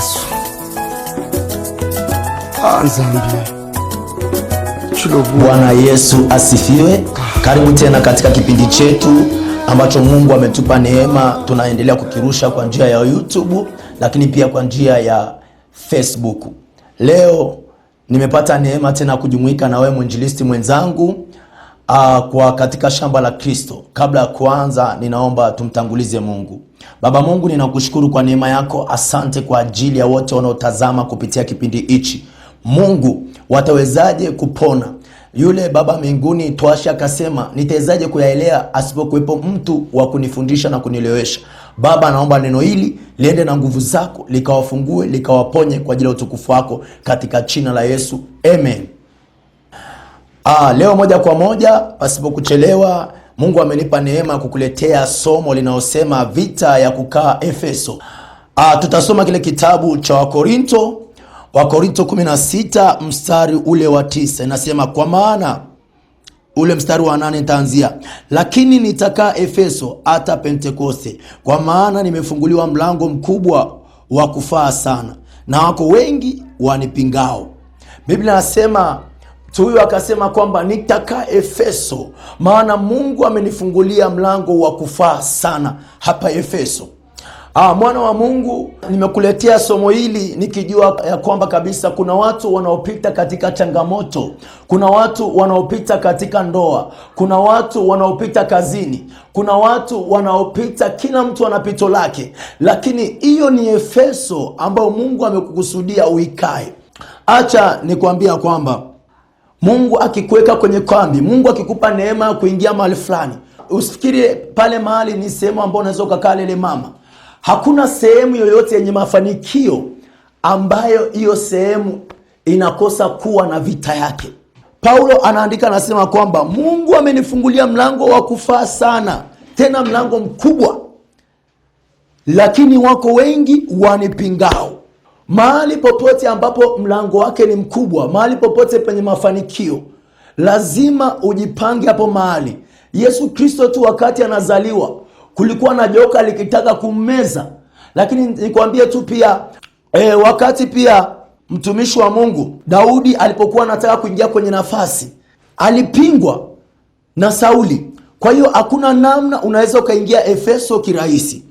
Yesu. Bwana Yesu asifiwe. Karibu tena katika kipindi chetu ambacho Mungu ametupa neema. Tunaendelea kukirusha kwa njia ya YouTube, lakini pia kwa njia ya Facebook. Leo nimepata neema tena kujumuika na wewe mwinjilisti mwenzangu kwa katika shamba la Kristo. Kabla ya kuanza, ninaomba tumtangulize Mungu. Baba Mungu, ninakushukuru kwa neema yako. Asante kwa ajili ya wote wanaotazama kupitia kipindi hichi. Mungu, watawezaje kupona? Yule baba mbinguni Twasha akasema, nitawezaje kuyaelea asipokuwepo mtu wa kunifundisha na kunielewesha? Baba, naomba neno hili liende na nguvu zako, likawafungue, likawaponye kwa ajili ya utukufu wako, katika jina la Yesu, amen. Leo moja kwa moja pasipo kuchelewa, Mungu amenipa neema kukuletea somo linalosema vita ya kukaa Efeso. Tutasoma kile kitabu cha Wakorinto 16 mstari ule wa 9. Inasema, kwa maana ule mstari wa 8 nitaanzia, lakini nitakaa Efeso hata Pentekoste, kwa maana nimefunguliwa mlango mkubwa wa kufaa sana, na wako wengi wanipingao. Biblia nasema huyu akasema kwamba nitakaa Efeso, maana Mungu amenifungulia mlango wa kufaa sana hapa Efeso. Mwana wa Mungu, nimekuletea somo hili nikijua ya kwamba kabisa kuna watu wanaopita katika changamoto, kuna watu wanaopita katika ndoa, kuna watu wanaopita kazini, kuna watu wanaopita, kila mtu ana pito lake, lakini hiyo ni Efeso ambayo Mungu amekukusudia uikae. Acha nikwambia kwamba Mungu akikuweka kwenye kambi, Mungu akikupa neema ya kuingia mahali fulani, usifikiri pale mahali ni sehemu ambayo unaweza ukakaa lele mama. Hakuna sehemu yoyote yenye mafanikio ambayo hiyo sehemu inakosa kuwa na vita yake. Paulo anaandika, anasema kwamba Mungu amenifungulia mlango wa kufaa sana, tena mlango mkubwa, lakini wako wengi wanipingao. Mahali popote ambapo mlango wake ni mkubwa, mahali popote penye mafanikio, lazima ujipange hapo mahali. Yesu Kristo tu wakati anazaliwa, kulikuwa na joka likitaka kummeza, lakini nikwambie tu pia wakati pia mtumishi wa Mungu Daudi alipokuwa anataka kuingia kwenye nafasi, alipingwa na Sauli. Kwa hiyo hakuna namna unaweza ukaingia Efeso kirahisi.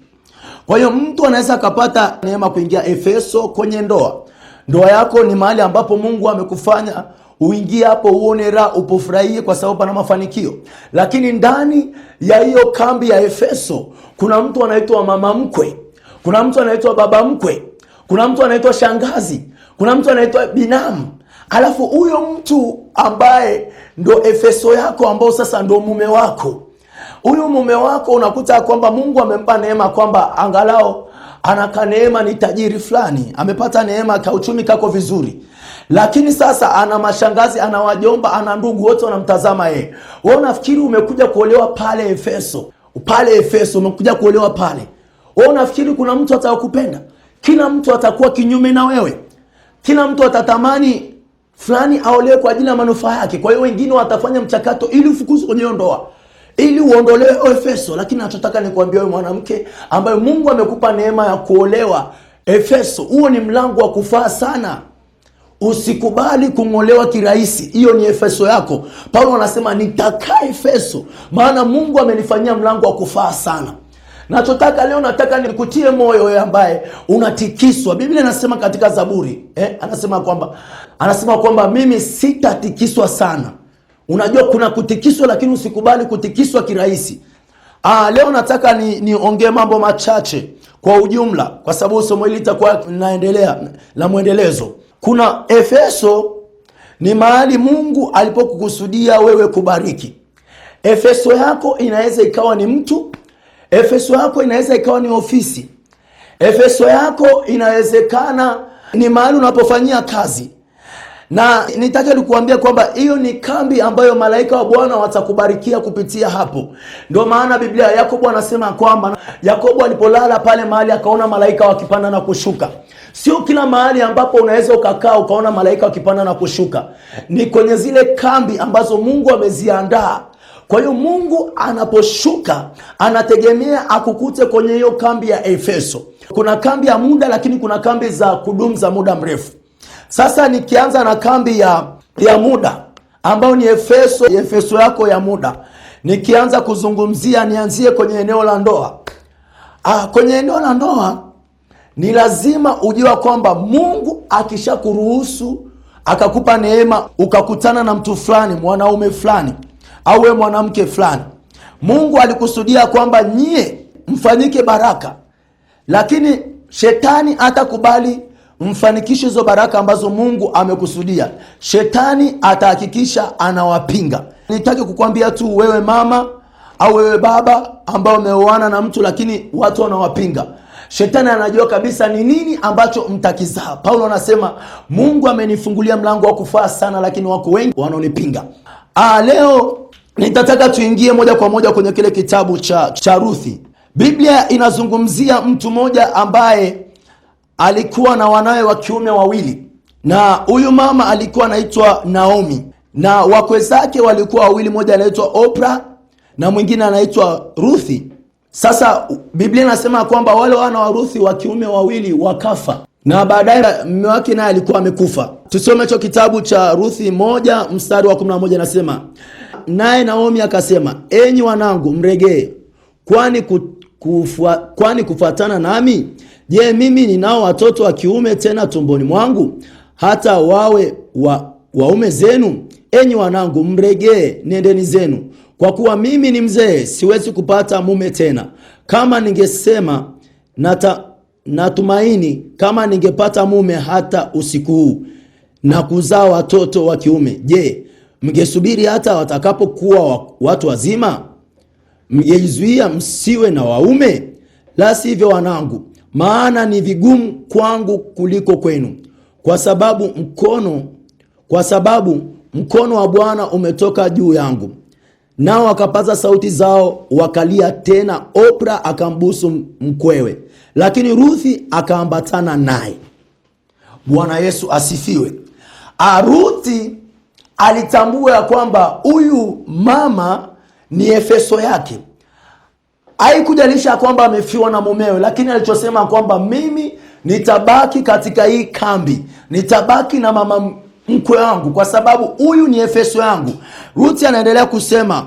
Kwa hiyo mtu anaweza akapata neema kuingia Efeso kwenye ndoa. Ndoa yako ni mahali ambapo Mungu amekufanya uingie hapo, uone raha, upofurahie kwa sababu ana mafanikio. Lakini ndani ya hiyo kambi ya Efeso kuna mtu anaitwa mama mkwe, kuna mtu anaitwa baba mkwe, kuna mtu anaitwa shangazi, kuna mtu anaitwa binamu. Alafu huyo mtu ambaye ndo Efeso yako, ambao sasa ndo mume wako, huyu mume wako unakuta kwamba Mungu amempa neema kwamba angalau anaka neema, ni tajiri fulani, amepata neema, kauchumi kako vizuri, lakini sasa ana mashangazi, ana wajomba, ana ndugu, wote wanamtazama yeye. Wewe unafikiri umekuja kuolewa pale Efeso, pale Efeso umekuja kuolewa pale, wewe unafikiri kuna mtu atakupenda? Kila mtu atakuwa kinyume na wewe, kila mtu atatamani fulani aolewe kwa ajili ya manufaa yake. Kwa hiyo wengine watafanya mchakato ili ufukuzwe kwenye ndoa, ili uondolewe Efeso. Lakini nataka nikwambie wewe mwanamke ambaye Mungu amekupa neema ya kuolewa Efeso, huo ni mlango wa kufaa sana. Usikubali kungolewa kirahisi. Hiyo ni Efeso yako. Paulo anasema nitakaa Efeso, maana Mungu amenifanyia mlango wa kufaa sana. Nachotaka leo, nataka nikutie moyo wewe ambaye unatikiswa. Biblia inasema katika Zaburi, anasema kwamba mimi sitatikiswa sana. Unajua kuna kutikiswa, lakini usikubali kutikiswa kirahisi. Leo nataka niongee mambo machache kwa ujumla, kwa sababu somo hili litakuwa linaendelea la muendelezo. Kuna Efeso ni mahali Mungu alipokukusudia wewe kubariki. Efeso yako inaweza ikawa ni mtu, Efeso yako inaweza ikawa ni ofisi, Efeso yako inawezekana ni mahali unapofanyia kazi. Na nitaka nikuambia kwamba hiyo ni kambi ambayo malaika wa Bwana watakubarikia kupitia hapo. Ndio maana Biblia Yakobo anasema kwamba Yakobo alipolala pale mahali akaona malaika wakipanda na kushuka. Sio kila mahali ambapo unaweza ukakaa ukaona malaika wakipanda na kushuka. Ni kwenye zile kambi ambazo Mungu ameziandaa Kwa hiyo Mungu anaposhuka anategemea akukute kwenye hiyo kambi ya Efeso. Kuna kambi ya muda, lakini kuna kambi za kudumu za muda mrefu. Sasa nikianza na kambi ya muda ambayo ni Efeso yako ya muda, nikianza kuzungumzia, nianzie kwenye eneo la ndoa. Kwenye eneo la ndoa ni lazima ujue kwamba Mungu akisha kuruhusu akakupa neema ukakutana na mtu fulani, mwanaume fulani au wewe mwanamke fulani, Mungu alikusudia kwamba nyie mfanyike baraka, lakini shetani hatakubali mfanikishe hizo baraka ambazo Mungu amekusudia. Shetani atahakikisha anawapinga. Nitaki kukwambia tu, wewe mama au wewe baba ambao umeoana na mtu lakini watu wanawapinga, shetani anajua kabisa ni nini ambacho mtakizaa. Paulo anasema Mungu amenifungulia mlango wa kufaa sana, lakini wako wengi wanaonipinga. Leo nitataka tuingie moja kwa moja kwenye kile kitabu cha Ruthi. Biblia inazungumzia mtu mmoja ambaye alikuwa na wanawe wa kiume wawili, na huyu mama alikuwa anaitwa Naomi, na wakwe zake walikuwa wawili, mmoja anaitwa Oprah na mwingine anaitwa Ruthi. Sasa Biblia inasema kwamba wale wana wa Ruthi wa kiume wawili wakafa, na baadaye mume wake naye alikuwa amekufa. Tusome hicho kitabu cha Ruthi 1 mstari wa 11, nasema naye Naomi akasema, enyi wanangu mregee, kwani kufuatana nami? Je, mimi ninao watoto wa kiume tena tumboni mwangu, hata wawe waume zenu? Enyi wanangu mregee, nendeni zenu, kwa kuwa mimi ni mzee, siwezi kupata mume tena. Kama ningesema natumaini kama ningepata mume hata usiku huu na kuzaa watoto wa kiume, je, mngesubiri hata watakapokuwa watu wazima? Mngejizuia msiwe na waume? La sivyo wanangu, maana ni vigumu kwangu kuliko kwenu, kwa sababu mkono wa Bwana umetoka juu yangu. Nao wakapaza sauti zao wakalia, tena Oprah akambusu mkwewe, lakini Ruthi akaambatana naye. Bwana Yesu asifiwe. Ruthi alitambua ya kwamba huyu mama ni Efeso yake. Haikujalisha kwamba amefiwa na mumewe, lakini alichosema kwamba mimi nitabaki katika hii kambi, nitabaki na mama mkwe wangu, kwa sababu huyu ni Efeso yangu. Ruthi anaendelea kusema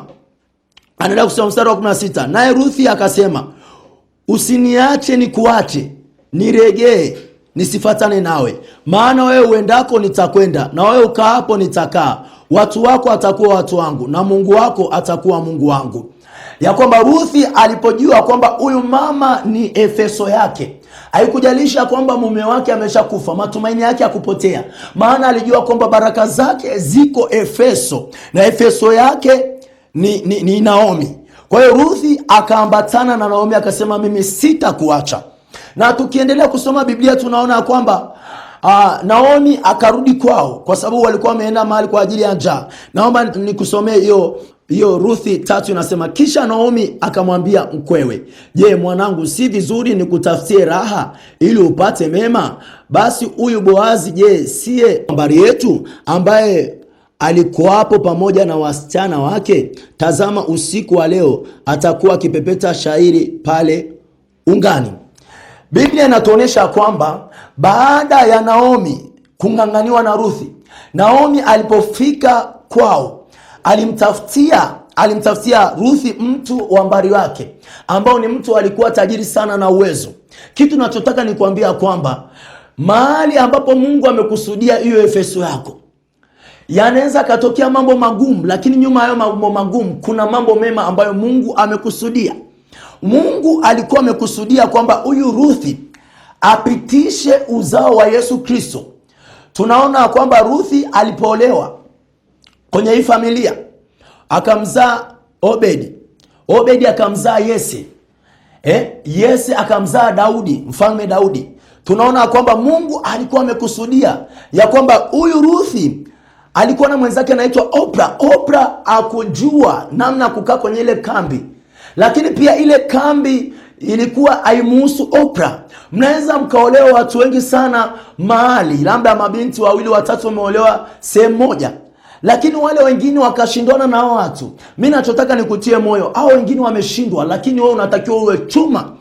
mstari wa 16, naye Ruthi akasema, usiniache nikuache, niregee nisifatane nawe, maana wewe uendako nitakwenda, na wewe ukaapo nitakaa. Watu wako atakuwa watu wangu, na Mungu wako atakuwa Mungu wangu. Ya kwamba Ruthi alipojua kwamba huyu mama ni Efeso yake, haikujalisha kwamba mume wake ameshakufa, matumaini yake yakupotea, maana alijua kwamba baraka zake ziko Efeso, na Efeso yake ni Naomi. Kwa hiyo Ruthi akaambatana na Naomi, akasema mimi sitakuacha. Na tukiendelea kusoma Biblia tunaona kwamba Naomi akarudi kwao, kwa sababu walikuwa wameenda mahali kwa ajili ya njaa. Naomba nikusomee hiyo Ruthi 3, inasema, kisha Naomi akamwambia mkwewe, je, mwanangu, si vizuri nikutafutie raha ili upate mema? Basi huyu Boazi, je, siye habari yetu, ambaye alikuwapo pamoja na wasichana wake? Tazama, usiku wa leo atakuwa akipepeta shairi pale ungani. Biblia inatuonyesha kwamba baada ya Naomi kung'ang'aniwa na Ruthi, Naomi alipofika kwao alimtafutia Ruthi mtu wa mbari wake, ambao ni mtu alikuwa tajiri sana na uwezo. Kitu nachotaka ni kuambia kwamba mahali ambapo Mungu amekusudia hiyo Efeso yako, yanaweza katokea mambo magumu, lakini nyuma hayo mambo magumu kuna mambo mema ambayo Mungu amekusudia. Mungu alikuwa amekusudia kwamba huyu Ruthi apitishe uzao wa Yesu Kristo. Tunaona kwamba Ruthi alipoolewa kwenye hii familia akamzaa Obedi akamzaa Yese, Yese akamzaa Daudi, mfalme Daudi. Tunaona kwamba Mungu alikuwa amekusudia ya kwamba huyu Ruthi alikuwa na mwenzake anaitwa Oprah. Oprah akujua namna kukaa kwenye ile kambi, lakini pia ile kambi ilikuwa haimuhusu Oprah. Mnaweza mkaolewa watu wengi sana mahali, labda mabinti wawili watatu wameolewa sehemu moja, lakini wale wengine wakashindana na hao watu. Mimi nachotaka nikutie moyo, hao wengine wameshindwa, lakini wewe unatakiwa uwe chuma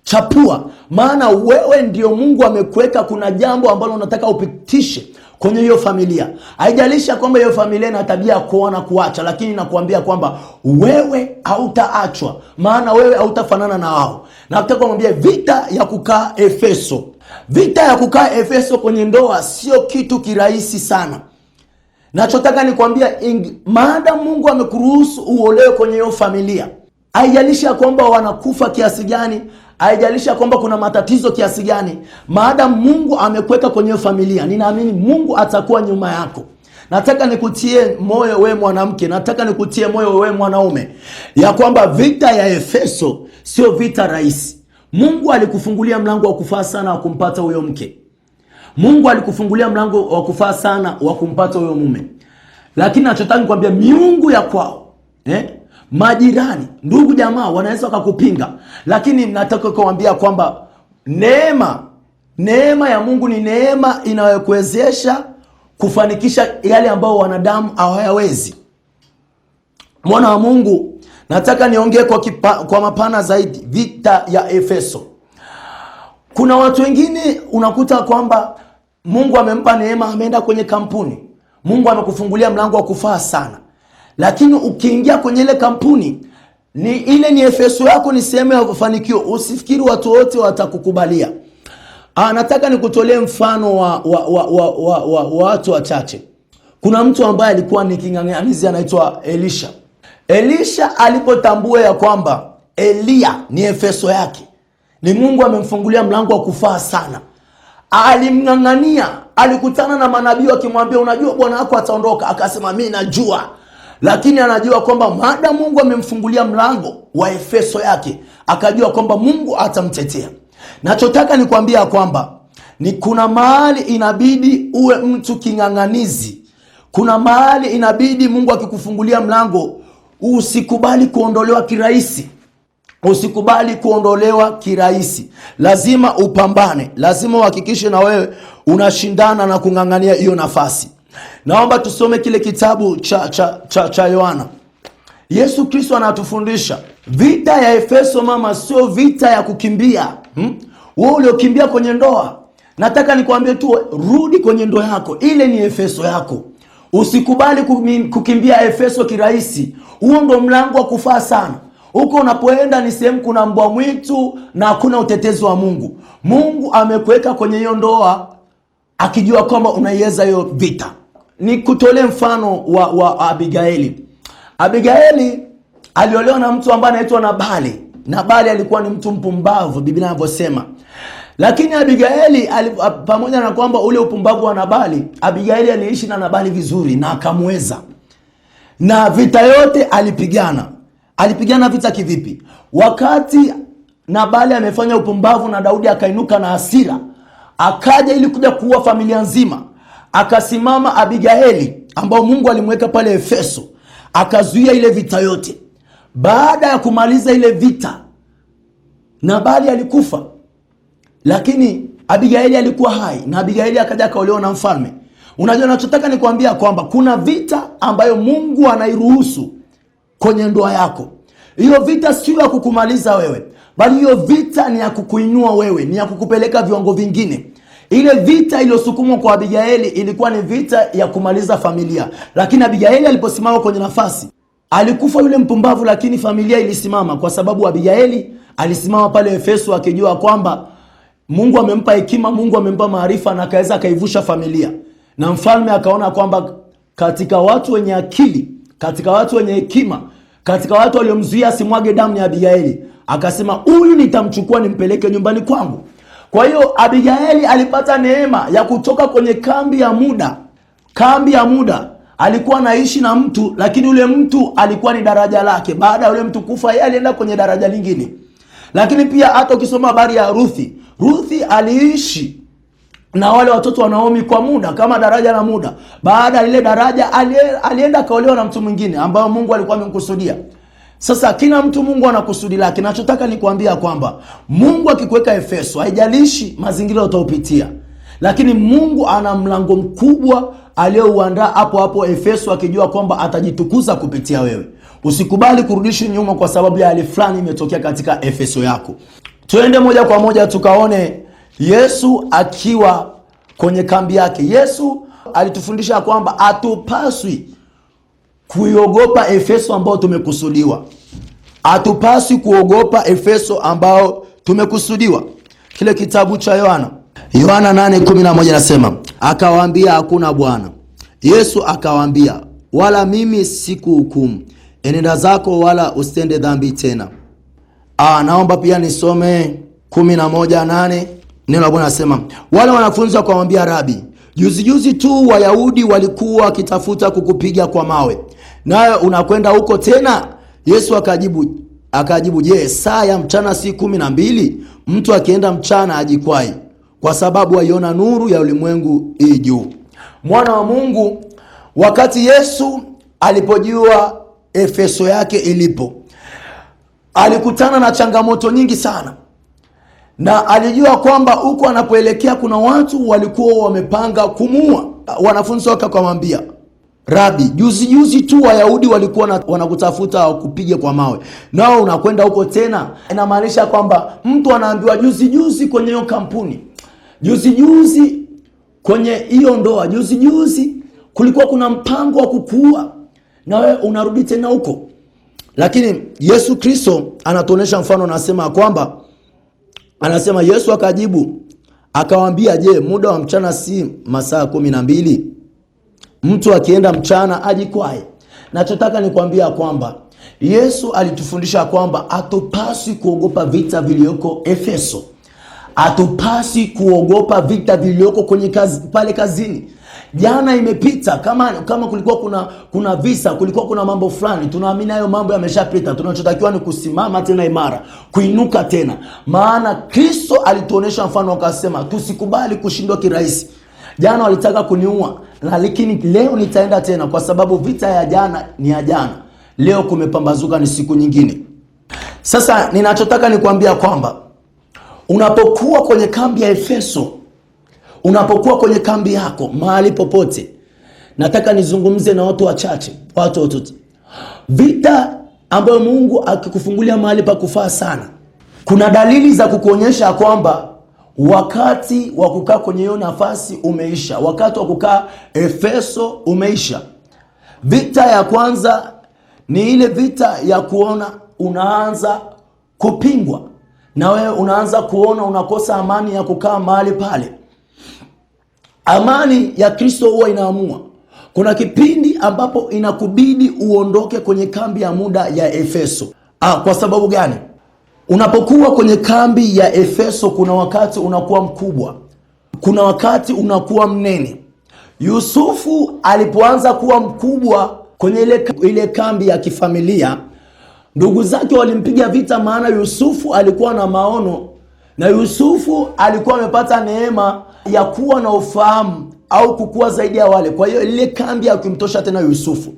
chapua, maana wewe ndio Mungu amekuweka. Kuna jambo ambalo unataka upitishe kwenye hiyo familia. Haijalishi kwamba hiyo familia ina tabia kuona kuacha, lakini nakuambia kwamba wewe hautaachwa, maana wewe hautafanana na wao. Na nataka kumwambia vita ya kukaa Efeso. Vita ya kukaa Efeso kwenye ndoa sio kitu kirahisi sana. Nachotaka nikwambia, maada Mungu amekuruhusu uolewe kwenye hiyo familia, haijalishi kwamba wanakufa kiasi gani, haijalishi kwamba kuna matatizo kiasi gani, maada Mungu amekuweka kwenye hiyo familia, ninaamini Mungu atakuwa nyuma yako. Nataka nikutie moyo wewe mwanamke, nataka nikutie moyo wewe mwanaume, ya kwamba vita ya Efeso sio vita rahisi. Mungu alikufungulia mlango wa kufaa sana wa kumpata huyo mke. Mungu alikufungulia mlango wa kufaa sana wa kumpata huyo mume. Lakini nachotaka nikwambia, miungu ya kwao, majirani, ndugu, jamaa wanaweza wakakupinga, lakini nataka kuambia kwamba neema ya Mungu ni neema inayokuwezesha kufanikisha yale ambao wanadamu hawayawezi. Mwana wa Mungu, nataka niongee kwa mapana zaidi vita ya Efeso. Kuna watu wengine unakuta kwamba Mungu amempa neema, ameenda kwenye kampuni, Mungu amekufungulia mlango wa kufaa sana, lakini ukiingia kwenye ile kampuni, ni Efeso yako, ni sehemu ya kufanikio. Usifikiri watu wote watakukubalia. Nataka nikutolee mfano wa watu wachache. Kuna mtu ambaye alikuwa ni king'ang'anizi, anaitwa Elisha. Elisha alipotambua ya kwamba Elia ni Efeso yake, ni Mungu amemfungulia mlango wa kufaa sana, alimng'ang'ania. Alikutana na manabii wakimwambia, unajua bwana wako ataondoka. Akasema mimi najua, lakini anajua kwamba maada Mungu amemfungulia mlango wa Efeso yake, akajua kwamba Mungu atamtetea. Nachotaka nikwambia kwamba kuna mahali inabidi uwe mtu king'ang'anizi. Kuna mahali inabidi Mungu akikufungulia mlango, usikubali kuondolewa kirahisi. Usikubali kuondolewa kirahisi. Lazima upambane, lazima uhakikishe na wewe unashindana na kung'ang'ania hiyo nafasi. Naomba tusome kile kitabu cha Yohana. Yesu Kristo anatufundisha vita ya Efeso, mama, sio vita ya kukimbia. Wewe uliokimbia kwenye ndoa, nataka nikwambie tu, rudi kwenye ndoa yako. Ile ni Efeso yako. Usikubali kukimbia Efeso kirahisi. Huo ndo mlango wa kufaa sana. Huko unapoenda ni sehemu kuna mbwa mwitu na hakuna utetezi wa Mungu. Mungu amekuweka kwenye hiyo ndoa akijua kwamba unaiweza hiyo vita. Nikutolee mfano wa Abigaili. Abigaili aliolewa na mtu ambaye anaitwa Nabali. Nabali alikuwa ni mtu mpumbavu, Biblia inavyosema. Lakini Abigaili pamoja na kwamba ule upumbavu wa Nabali, Abigaili aliishi na Nabali vizuri na akamweza. Na vita yote alipigana. Alipigana vita kivipi? Wakati Nabali amefanya upumbavu na Daudi akainuka na hasira, akaja ili kuja kuua familia nzima, akasimama Abigaili ambao Mungu alimweka pale Efeso, akazuia ile vita yote. Baada ya kumaliza ile vita, Nabali alikufa, lakini Abigaili alikuwa hai, na Abigaili akaja kaolewa na mfalme. Unajua, nachotaka ni kuambia kwamba kuna vita ambayo Mungu anairuhusu kwenye ndoa yako. Hiyo vita sio ya kukumaliza wewe, bali hiyo vita ni ya kukuinua wewe, ni ya kukupeleka viwango vingine. Ile vita iliyosukumwa kwa Abigaili ilikuwa ni vita ya kumaliza familia, lakini Abigaili aliposimama kwenye nafasi, alikufa yule mpumbavu, lakini familia ilisimama, kwa sababu Abigaili alisimama pale Efeso akijua kwamba Mungu amempa hekima, Mungu amempa maarifa, na akaweza kaivusha familia. Na mfalme akaona kwamba katika watu wenye akili, katika watu wenye hekima, katika watu waliomzuia asimwage damu ni Abigaili. Akasema huyu nitamchukua nimpeleke nyumbani kwangu. Kwa hiyo Abigaili alipata neema ya kutoka kwenye kambi ya muda. Kambi ya muda. Alikuwa anaishi na mtu, lakini ule mtu alikuwa ni daraja lake. Baada ya ule mtu kufa, yeye alienda kwenye daraja lingine. Lakini pia hata ukisoma habari ya Ruthi aliishi na wale watoto wa Naomi kwa muda, kama daraja la muda. Baada ya ile daraja alienda kaolewa na mtu mwingine ambao Mungu alikuwa amemkusudia. Sasa kila mtu Mungu anakusudi lake. Nachotaka ni kuambia kwamba Mungu akikuweka Efeso, haijalishi mazingira utaopitia, lakini Mungu ana mlango mkubwa aliyouandaa hapo hapo Efeso, akijua kwamba atajitukuza kupitia wewe. Usikubali kurudishwa nyuma kwa sababu ya hali fulani imetokea katika Efeso yako. Tuende moja kwa moja tukaone Yesu akiwa kwenye kambi yake. Yesu alitufundisha kwamba hatupaswi kuiogopa Efeso ambao tumekusudiwa. Hatupaswi kuogopa Efeso ambao tumekusudiwa. Kile kitabu cha Yohana 8:11 nasema, akawaambia hakuna Bwana. Yesu akawaambia, wala mimi sikuhukumu, enenda zako wala usitende dhambi tena. Naomba pia nisome 11:8. Neno la Bwana nasema, wale wanafunzi wakamwambia, Rabi, juzi tu Wayahudi walikuwa wakitafuta kukupiga kwa mawe, nawe unakwenda huko tena? Yesu akajibu, je, saa ya mchana si 12? Mtu akienda mchana ajikwai, kwa sababu aiona nuru ya ulimwengu hii juu. Mwana wa Mungu, wakati Yesu alipojua Efeso yake ilipo, alikutana na changamoto nyingi sana, na alijua kwamba huko anapoelekea kuna watu walikuwa wamepanga kumuua. Wanafunzi wake wakamwambia, Rabi, juzi tu Wayahudi walikuwa wanakutafuta kupiga kwa mawe, nao unakwenda huko tena? Inamaanisha kwamba mtu anaambiwa juzi kwenye hiyo kampuni, juzi kwenye hiyo ndoa, juzi kulikuwa kuna mpango wa kukuua, na wewe unarudi tena huko. Lakini Yesu Kristo anatuonesha mfano, anasema Yesu akajibu akawaambia, je, muda wa mchana si masaa 12? Mtu akienda mchana ajikwae. Nachotaka nikwambia kwamba Yesu alitufundisha kwamba hatupaswi kuogopa vita vilioko Efeso. Hatupaswi kuogopa vita vilioko kwenye pale kazini. Jana imepita, kama kulikuwa kuna visa, kulikuwa kuna mambo fulani, tunaamini hayo mambo yameshapita. Tunachotakiwa ni kusimama tena imara, kuinuka tena. Maana Kristo alituonesha mfano, akasema tusikubali kushindwa kirahisi. Jana walitaka kuniua, lakini leo nitaenda tena, kwa sababu vita ya jana ni ya jana. Leo kumepambazuka, ni siku nyingine. Sasa ninachotaka nikwambia kwamba unapokuwa kwenye kambi ya Efeso, unapokuwa kwenye kambi yako mahali popote, nataka nizungumze na watu wachache, watu. Vita ambayo Mungu akikufungulia mahali pa kufaa sana, kuna dalili za kukuonyesha kwamba wakati wa kukaa kwenye hiyo nafasi umeisha. Wakati wa kukaa Efeso umeisha. Vita ya kwanza ni ile vita ya kuona unaanza kupingwa, na wewe unaanza kuona unakosa amani ya kukaa mahali pale. Amani ya Kristo huwa inaamua. Kuna kipindi ambapo inakubidi uondoke kwenye kambi ya muda ya Efeso. Kwa sababu gani? Unapokuwa kwenye kambi ya Efeso, kuna wakati unakuwa mkubwa, kuna wakati unakuwa mnene. Yusufu alipoanza kuwa mkubwa kwenye ile kambi ya kifamilia, ndugu zake walimpiga vita, maana Yusufu alikuwa na maono, na Yusufu alikuwa amepata neema ya kuwa na ufahamu au kukua zaidi ya wale. Kwa hiyo ile kambi hakimtosha tena Yusufu.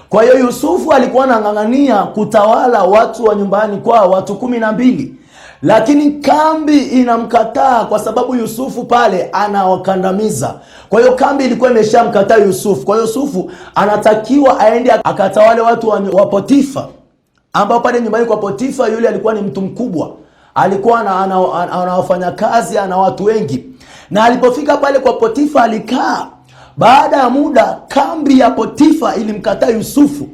Kwa hiyo Yusufu alikuwa anang'ang'ania kutawala watu wa nyumbani kwa watu 12. Lakini kambi inamkataa kwa sababu Yusufu pale anawakandamiza. Kwa hiyo kambi ilikuwa imeshamkataa Yusufu. Kwa hiyo Yusufu anatakiwa aende akatawale watu wa Potifa, ambao pale nyumbani kwa Potifa yule alikuwa ni mtu mkubwa. Alikuwa anawafanya kazi, ana watu wengi. Na alipofika pale kwa Potifa alikaa. Baada ya muda kambi ya Potifa ilimkataa Yusufu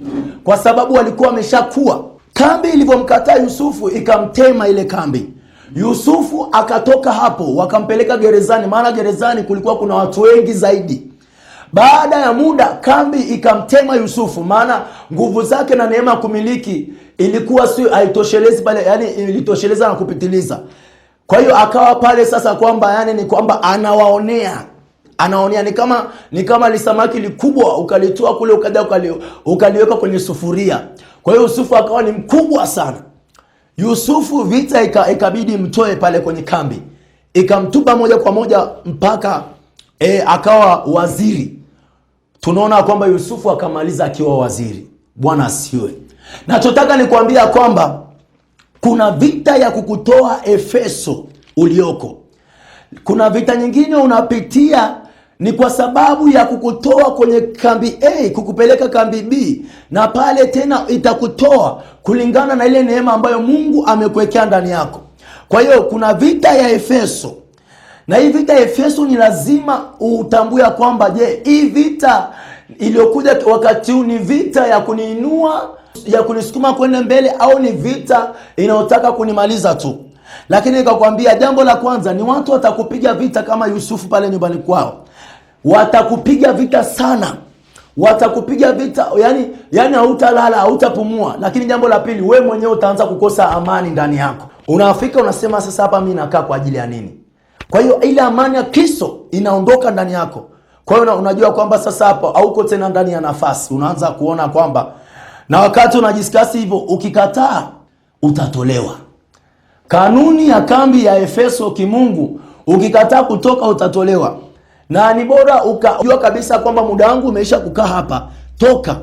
kwa sababu walikuwa wameshakuwa. Kambi ilivyomkataa Yusufu ikamtema ile kambi. Yusufu akatoka hapo, wakampeleka gerezani, maana gerezani kulikuwa kuna watu wengi zaidi. Baada ya muda kambi ikamtema Yusufu, maana nguvu zake na neema kumiliki ilikuwa si haitoshelezi pale, yani ilitosheleza na kupitiliza. Kwa hiyo akawa pale sasa kwamba ni kwamba anawaonea ni kama lisamaki likubwa ukalitoa kule ukaliweka kwenye sufuria. Kwa hiyo Yusufu akawa ni mkubwa sana. Yusufu vita ikabidi mtoe pale kwenye kambi, ikamtupa moja kwa moja mpaka akawa waziri. Tunaona kwamba Yusufu akamaliza akiwa waziri. Bwana asiwe. Nachotaka nikwambia kwamba kuna vita ya kukutoa Efeso ulioko. Kuna vita nyingine unapitia ni kwa sababu ya kukutoa kwenye kambi A kukupeleka kambi B, na pale tena itakutoa kulingana na ile neema ambayo Mungu amekuwekea ndani yako. Kwa hiyo kuna vita ya Efeso, na hii vita ya Efeso ni lazima utambue kwamba hii vita iliyokuja wakati huu ni vita ya kuniinua, ya kunisukuma kwenda mbele, au ni vita inayotaka kunimaliza tu. Lakini nikakwambia jambo la kwanza ni watu watakupiga vita kama Yusufu pale nyumbani kwao. Watakupiga vita sana. Watakupiga vita, yani hautalala, hautapumua. Lakini jambo la pili, wewe mwenyewe utaanza kukosa amani ndani yako. Unafika unasema sasa hapa mimi nakaa kwa ajili ya nini? Kwa hiyo ile amani ya Kristo inaondoka ndani yako. Kwa hiyo unajua kwamba sasa hapo hauko tena ndani ya nafasi. Unaanza kuona kwamba, na wakati unajisikasi hivyo, ukikataa utatolewa. Kanuni ya kambi ya Efeso kimungu, ukikataa kutoka utatolewa. Na ni bora ukajua kabisa kwamba muda wangu umeisha kukaa hapa, toka.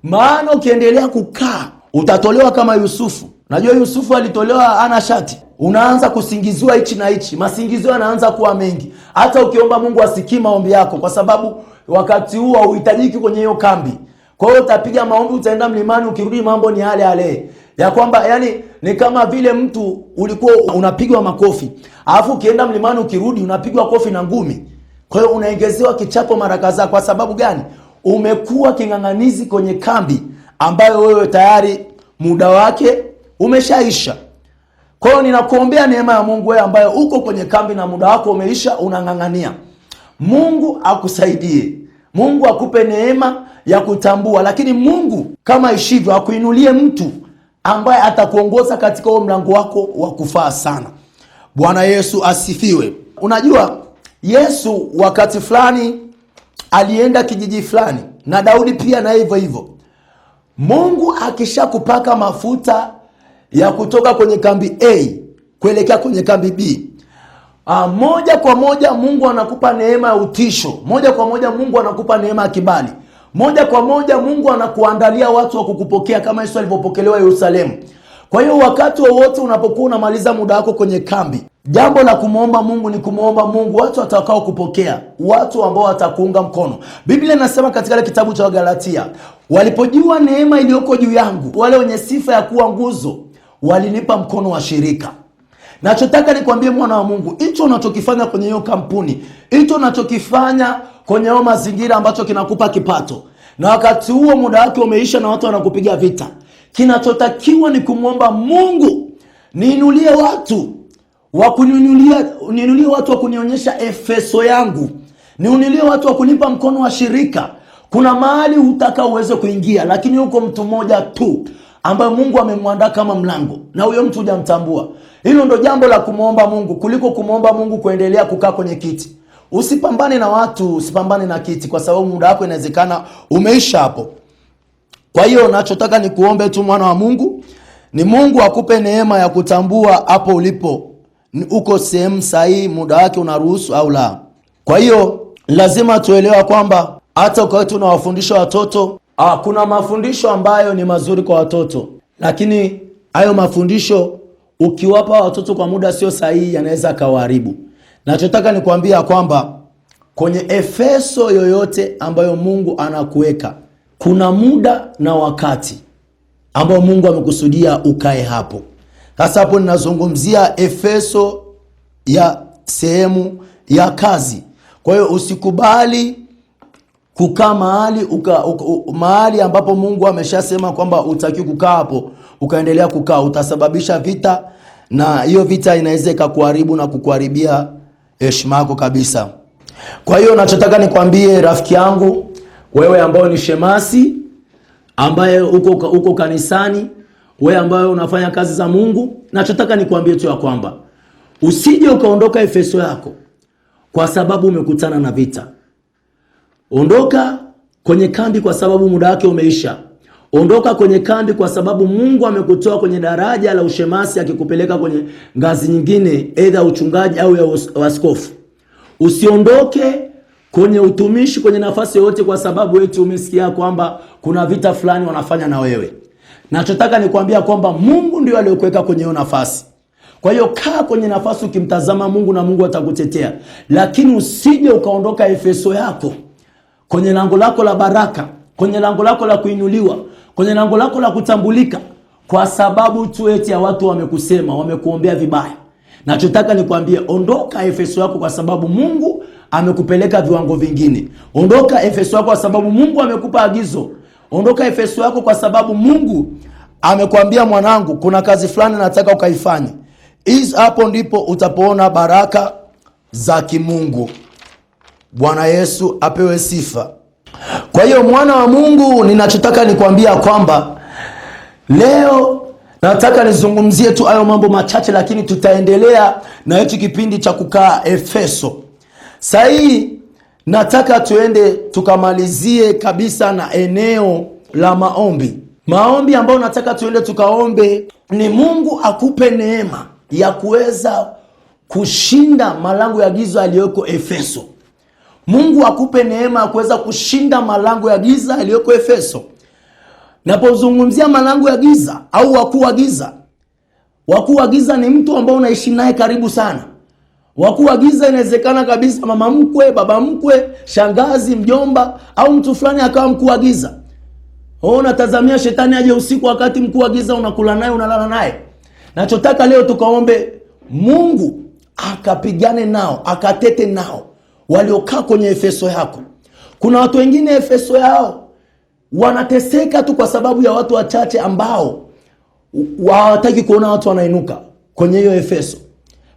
Maana ukiendelea kukaa utatolewa kama Yusufu. Najua Yusufu alitolewa ana shati. Unaanza kusingiziwa hichi na hichi. Masingizio yanaanza kuwa mengi. Hata ukiomba Mungu asikii maombi yako, kwa sababu wakati huo huhitajiki kwenye hiyo kambi. Kwa hiyo utapiga maombi, utaenda mlimani, ukirudi mambo ni yale yale. Ya kwamba ni kama vile mtu ulikuwa unapigwa makofi, alafu ukienda mlimani ukirudi unapigwa kofi na ngumi. Kwa hiyo unaongezewa kichapo mara kadhaa. Kwa sababu gani? Umekuwa king'ang'anizi kwenye kambi ambayo wewe tayari muda wake umeshaisha. Kwa hiyo ninakuombea neema ya Mungu, wewe ambaye uko kwenye kambi na muda wako umeisha, unang'ang'ania. Mungu akusaidie. Mungu akupe neema ya kutambua, lakini Mungu kama ishivyo akuinulie mtu ambaye atakuongoza katika huo mlango wako wa kufaa sana. Bwana Yesu asifiwe. Unajua Yesu wakati fulani alienda kijiji fulani, na Daudi pia na hivyo hivyo. Mungu akishakupaka mafuta ya kutoka kwenye kambi A kuelekea kwenye kambi B, moja kwa moja Mungu anakupa neema ya utisho. Moja kwa moja Mungu anakupa neema ya kibali. Moja kwa moja Mungu anakuandalia watu wa kukupokea kama Yesu alivyopokelewa Yerusalemu. Kwa hiyo wakati wowote unapokuwa unamaliza muda wako kwenye kambi, jambo la kumuomba Mungu ni kumuomba Mungu watu watakao kupokea, watu ambao watakuunga mkono. Biblia inasema katika kitabu cha Galatia, walipojua neema iliyoko juu yangu, wale wenye sifa ya kuwa nguzo walinipa mkono wa shirika. Nachotaka nikwambie mwana wa Mungu, hicho unachokifanya kwenye hiyo kampuni, hicho unachokifanya kwenye hiyo mazingira ambacho kinakupa kipato, na wakati huo muda wake umeisha na watu wanakupiga vita, kinachotakiwa ni kumwomba Mungu, niinulie watu wa kunionyesha Efeso yangu, niinulie watu wa kunipa mkono wa shirika. Kuna mahali hutaka uweze kuingia, lakini yuko mtu mmoja tu ambaye Mungu amemwandaa kama mlango, na huyo mtu hujamtambua. Hilo ndo jambo la kumwomba Mungu, kuliko kumwomba Mungu kuendelea kukaa kwenye kiti. Usipambane na watu, usipambane na kiti, kwa sababu muda wako inawezekana umeisha hapo. Kwa hiyo nachotaka ni kuombe tu mwana wa Mungu, ni Mungu akupe neema ya kutambua hapo ulipo uko sehemu sahihi, muda wake unaruhusu au la. Kwa hiyo lazima tuelewa kwamba hata wakati tunawafundisha watoto, kuna mafundisho ambayo ni mazuri kwa watoto, lakini hayo mafundisho ukiwapa watoto kwa muda sio sahihi yanaweza kawaharibu. Nachotaka ni kuambia kwamba kwenye Efeso yoyote ambayo Mungu anakuweka, kuna muda na wakati ambao Mungu amekusudia ukae hapo. Sasa hapo ninazungumzia Efeso ya sehemu ya kazi. Kwa hiyo usikubali kukaa mahali ambapo Mungu ameshasema kwamba utaki kukaa hapo, ukaendelea kukaa, utasababisha vita, na hiyo vita inaweza ikakuharibu na kukuharibia heshima yako kabisa. Kwa hiyo nachotaka nikwambie rafiki yangu, wewe ambao ni shemasi, ambaye uko kanisani, wewe ambaye unafanya kazi za Mungu, nachotaka nikwambie tu ya kwamba usije ukaondoka Efeso yako kwa sababu umekutana na vita. Ondoka kwenye kambi kwa sababu muda wake umeisha. Ondoka kwenye kambi kwa sababu Mungu amekutoa kwenye daraja la ushemasi akikupeleka kwenye ngazi nyingine, aidha uchungaji au ya askofu. Usiondoke kwenye utumishi, kwenye nafasi yoyote kwa sababu eti umesikia kwamba kuna vita fulani wanafanya na wewe. Nachotaka nikwambia kwamba Mungu ndio aliyokuweka kwenye hiyo nafasi. Kwa hiyo kaa kwenye nafasi ukimtazama Mungu na Mungu atakutetea. Lakini usije ukaondoka Efeso yako, kwenye lango lako la baraka, kwenye lango lako la kuinuliwa, kwenye lango lako la kutambulika, kwa sababu tu eti ya watu wamekusema, wamekuombea vibaya. Nachotaka nikwambie, ondoka Efeso yako kwa sababu Mungu amekupeleka viwango vingine. Ondoka Efeso yako kwa sababu Mungu amekupa agizo. Ondoka Efeso yako kwa sababu Mungu amekwambia, mwanangu, kuna kazi fulani nataka ukaifanye. Hapo ndipo utapoona baraka za kimungu. Bwana Yesu apewe sifa. Kwa hiyo mwana wa Mungu, ninachotaka nikwambia kwamba leo nataka nizungumzie tu hayo mambo machache, lakini tutaendelea na hichi kipindi cha kukaa Efeso. Sasa hii nataka tuende tukamalizie kabisa na eneo la maombi. Maombi ambayo nataka tuende tukaombe ni Mungu akupe neema ya kuweza kushinda malango ya giza yaliyoko Efeso. Mungu akupe neema ya kuweza kushinda malango ya giza yaliyoko Efeso. Napozungumzia malango ya giza au wakuu wa giza, wakuu wa giza ni mtu ambao unaishi naye karibu sana. Wakuu wa giza inawezekana kabisa mama mkwe, baba mkwe, shangazi, mjomba au mtu fulani akawa mkuu wa giza. Unatazamia shetani aje usiku wakati mkuu wa giza unakula naye, unalala naye. Nachotaka leo tukaombe Mungu akapigane nao, akatete nao waliokaa kwenye Efeso yako. Kuna watu wengine Efeso yao wanateseka tu kwa sababu ya watu wachache ambao hawataki kuona watu wanainuka kwenye hiyo Efeso.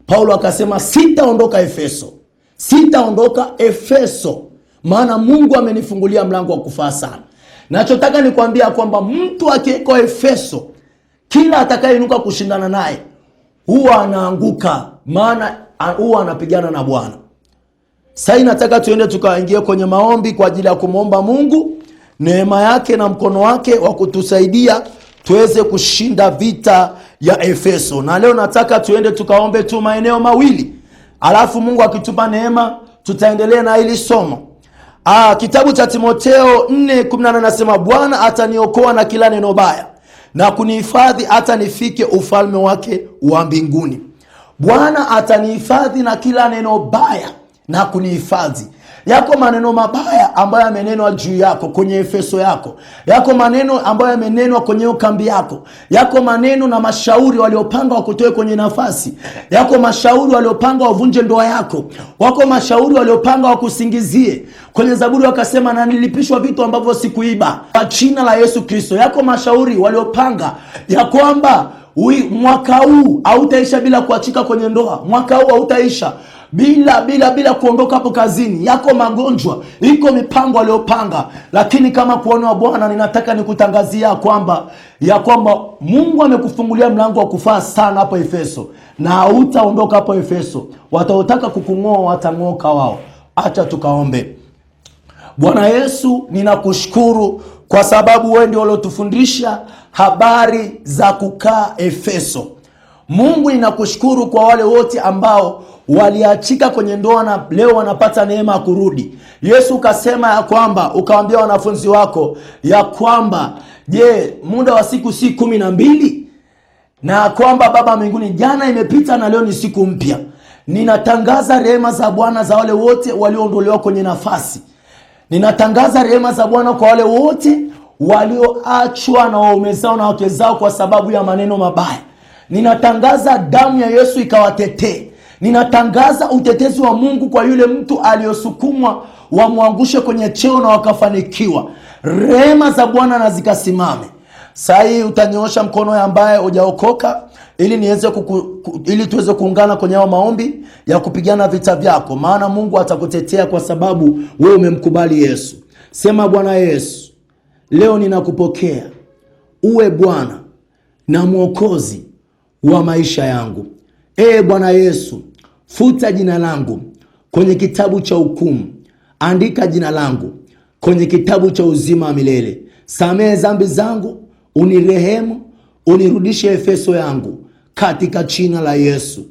Paulo akasema sitaondoka Efeso. Sitaondoka Efeso, maana Mungu amenifungulia mlango wa kufaa sana. Nachotaka ni kuambia kwamba mtu akieko Efeso, kila atakayeinuka kushindana naye huwa anaanguka, maana huwa anapigana na Bwana. Sasa nataka tuende tukaingie kwenye maombi kwa ajili ya kumwomba Mungu neema yake na mkono wake wa kutusaidia tuweze kushinda vita ya Efeso. Na leo nataka tuende tukaombe tu maeneo mawili, alafu Mungu akitupa neema tutaendelea na hili somo. Kitabu cha Timotheo 4:18 nasema, Bwana ataniokoa na kila neno baya na kunihifadhi hata nifike ufalme wake wa mbinguni. Bwana atanihifadhi na kila neno baya na kunihifadhi. Yako maneno mabaya ambayo yamenenwa juu yako kwenye Efeso yako. Yako maneno ambayo yamenenwa kwenye kambi yako. Yako maneno na mashauri waliopanga wakutoe kwenye nafasi. Yako mashauri waliopanga wavunje ndoa yako. Wako mashauri waliopanga wakusingizie. Kwenye Zaburi wakasema, na nilipishwa vitu ambavyo sikuiba kwa jina la Yesu Kristo. Yako mashauri waliopanga ya kwamba mwaka huu hautaisha bila kuachika kwenye ndoa. Mwaka huu hautaisha bila kuondoka hapo kazini. Yako magonjwa, iko mipango aliyopanga. Lakini kama kuona Bwana, ninataka nikutangazia ya kwamba Mungu amekufungulia mlango wa kufaa sana hapo Efeso, na hautaondoka hapo Efeso. Wataotaka kukung'oa watang'oka wao. Acha tukaombe. Bwana Yesu, ninakushukuru kwa sababu wewe ndio uliotufundisha habari za kukaa Efeso. Mungu, ninakushukuru kwa wale wote ambao waliachika kwenye ndoa na leo wanapata neema ya kurudi. Yesu ukasema ya kwamba, ukawaambia wanafunzi wako ya kwamba, je, muda wa siku si 12? Na kwamba Baba mbinguni, jana imepita na leo ni siku mpya. Ninatangaza rehema za Bwana za wale wote walioondolewa kwenye nafasi. Ninatangaza rehema za Bwana kwa wale wote walioachwa na waume zao na wake zao kwa sababu ya maneno mabaya. Ninatangaza damu ya Yesu ikawatetee. Ninatangaza utetezi wa Mungu kwa yule mtu aliyosukumwa wamwangushe kwenye cheo na wakafanikiwa. Rehema za Bwana na zikasimame. Sasa hii utanyoosha mkono ambaye hujaokoka ili tuweze kuungana kwenye hao maombi ya kupigana vita vyako, maana Mungu atakutetea kwa sababu wewe umemkubali Yesu. Sema, Bwana Yesu, leo ninakupokea uwe Bwana na Mwokozi wa maisha yangu. Bwana Yesu, futa jina langu kwenye kitabu cha hukumu, andika jina langu kwenye kitabu cha uzima wa milele. Samehe dhambi zangu, unirehemu, unirudishe Efeso yangu katika jina la Yesu.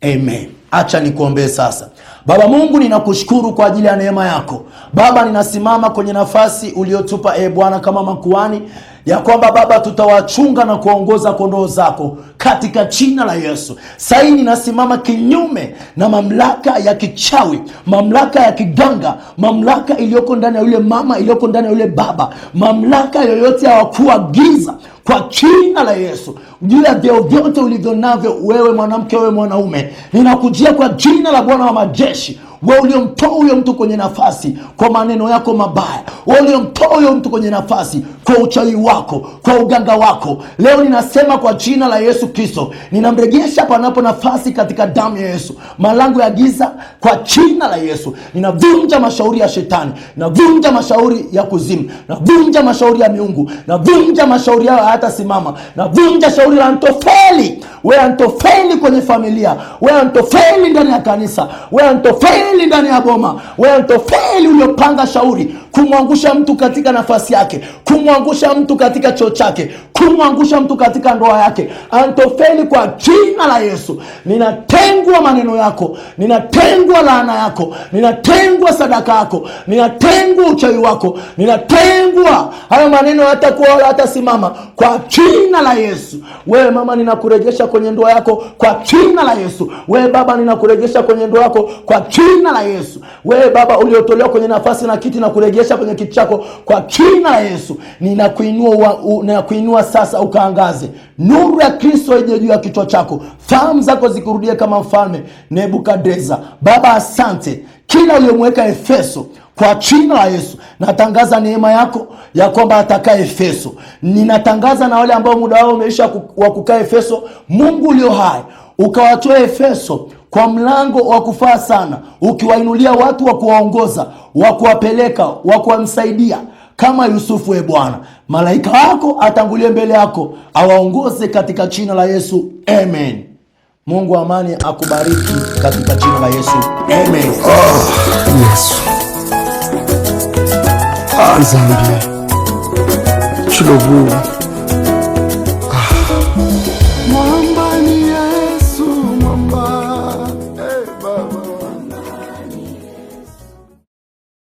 Amen. Acha nikuombee sasa. Baba Mungu, ninakushukuru kwa ajili ya neema yako. Baba, ninasimama kwenye nafasi uliotupa Bwana kama makuhani ya kwamba Baba, tutawachunga na kuongoza kondoo zako katika jina la Yesu. Sasa ninasimama kinyume na mamlaka ya kichawi, mamlaka ya kiganga, mamlaka iliyoko ndani ya yule mama, iliyoko ndani ya yule baba, mamlaka yoyote ya wakuu wa giza kwa jina la Yesu. Juu ya vyeo vyote ulivyo navyo, wewe mwanamke, wewe mwanaume, ninakujia kwa jina la Bwana wa majeshi. Wewe uliyomtoa huyo mtu kwenye nafasi kwa maneno yako mabaya, wewe uliyomtoa huyo mtu kwenye nafasi kwa uchawi wako, kwa uganga wako, leo ninasema kwa jina la Yesu Kristo, ninamrejesha panapo nafasi katika damu ya Yesu. Malango ya giza kwa jina la Yesu, ninavunja mashauri ya shetani, ninavunja mashauri ya kuzimu, ninavunja mashauri ya miungu, ninavunja mashauri yao hayatasimama, ninavunja shauri la Antofeli. Wewe Antofeli kwenye familia, wewe Antofeli ndani ya kanisa, wewe Antofeli ndani ya boma, wewe Antofeli uliopanga shauri kumwangusha mtu katika nafasi yake, kumwangusha mtu katika cheo chake, kumwangusha mtu katika ndoa yake, Antofeli, kwa jina la Yesu, ninatengua maneno yako, ninatengua laana yako, ninatengua sadaka yako, ninatengua uchawi wako, ninatengua hayo maneno hatakuwa wala hatasimama kwa jina la Yesu. Wewe mama, ninakurejesha kwenye ndoa yako kwa jina la Yesu. Wewe baba, ninakurejesha kwenye ndoa yako kwa jina la Yesu. Wewe baba uliotolewa kwenye nafasi na kiti, na kurejesha kwenye kiti chako kwa jina la Yesu. Ninakuinua sasa ukaangaze nuru ya Kristo ije juu ya kichwa chako, fahamu zako zikurudie kama mfalme Nebukadreza. Baba, asante. Kila uliyemweka Efeso kwa jina la Yesu, natangaza neema yako ya kwamba atakaa Efeso. Ninatangaza na wale ambao muda wao umeisha wa kukaa Efeso, Mungu ulio hai, ukawatoe Efeso kwa mlango wa kufaa sana, ukiwainulia watu wa kuwaongoza, wa kuwapeleka, wa kuwamsaidia kama Yusufu. E Bwana, malaika wako atangulie mbele yako, awaongoze katika jina la Yesu. Amen. Mungu wa amani akubariki katika jina la Yesu. Amen. Yesu. Zambia. Chilovu.